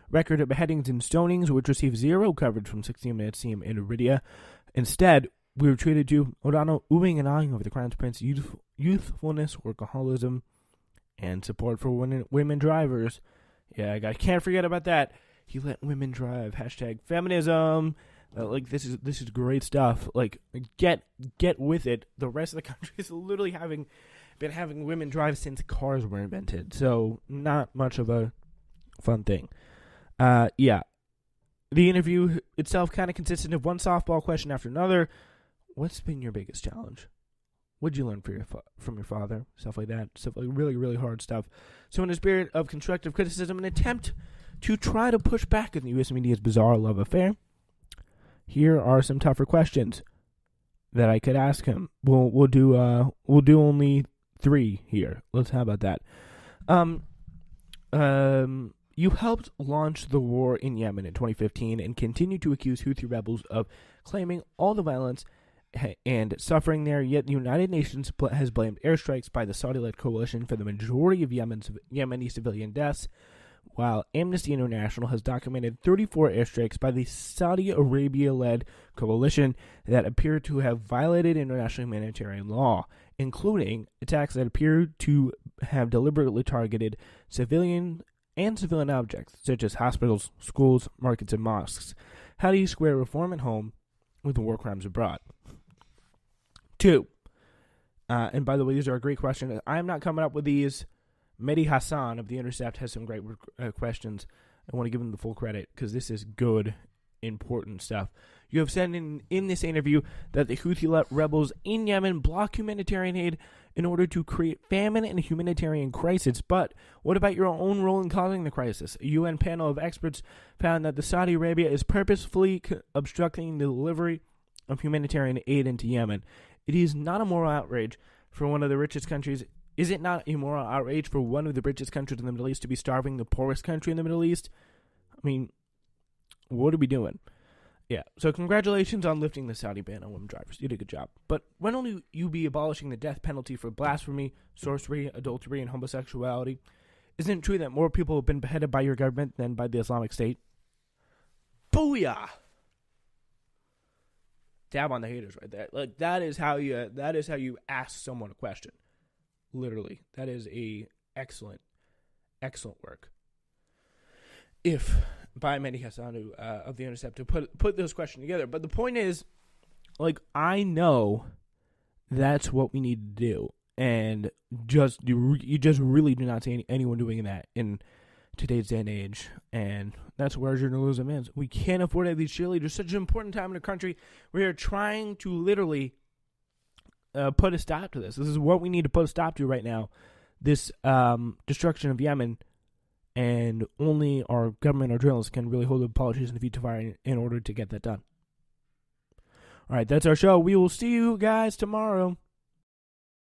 record of beheadings and stonings, which received zero coverage from 16 Minutes team in Iridia. Instead, we were treated to O'Donnell oohing and ahhing over the Crown Prince's youthfulness, workaholism, and support for women drivers. Yeah, I can't forget about that. He let women drive. Hashtag feminism. This is great stuff. Like, get with it. The rest of the country is literally been having women drive since cars were invented. So not much of a fun thing. Yeah. The interview itself kind of consisted of one softball question after another. What's been your biggest challenge? What'd you learn from your father? Stuff like that. Stuff like really, really hard stuff. So in the spirit of constructive criticism, an attempt to try to push back on the U.S. media's bizarre love affair, here are some tougher questions that I could ask him. We'll do only 3 here. How about that? You helped launch the war in Yemen in 2015 and continue to accuse Houthi rebels of claiming all the violence and suffering there, yet the United Nations has blamed airstrikes by the Saudi-led coalition for the majority of Yemeni civilian deaths, while Amnesty International has documented 34 airstrikes by the Saudi Arabia-led coalition that appear to have violated international humanitarian law, including attacks that appear to have deliberately targeted civilian objects, such as hospitals, schools, markets, and mosques. How do you square reform at home with war crimes abroad? 2. And by the way, these are a great question. I'm not coming up with these. Mehdi Hassan of The Intercept has some great questions. I want to give him the full credit because this is good, important stuff. You have said in this interview that the Houthi rebels in Yemen block humanitarian aid in order to create famine and humanitarian crisis. But what about your own role in causing the crisis? A UN panel of experts found that the Saudi Arabia is purposefully obstructing the delivery of humanitarian aid into Yemen. It is not a moral outrage for one of the richest countries. Is it not a moral outrage for one of the richest countries in the Middle East to be starving the poorest country in the Middle East? I mean, what are we doing? Yeah, so congratulations on lifting the Saudi ban on women drivers. You did a good job. But when will you be abolishing the death penalty for blasphemy, sorcery, adultery, and homosexuality? Isn't it true that more people have been beheaded by your government than by the Islamic State? Booyah! Dab on the haters right there. Like, that is how you ask someone a question. Literally. That is a excellent work. If by Mehdi Hassan of The Intercept to put those questions together. But the point is, like, I know that's what we need to do. And you just really do not see anyone doing that in today's day and age. And that's where journalism is. We can't afford to have these cheerleaders. Such an important time in the country. We are trying to literally put a stop to this. This is what we need to put a stop to right now. This destruction of Yemen. And only our government or journalists can really hold the politicians' feet to fire in order to get that done. All right, that's our show. We will see you guys tomorrow.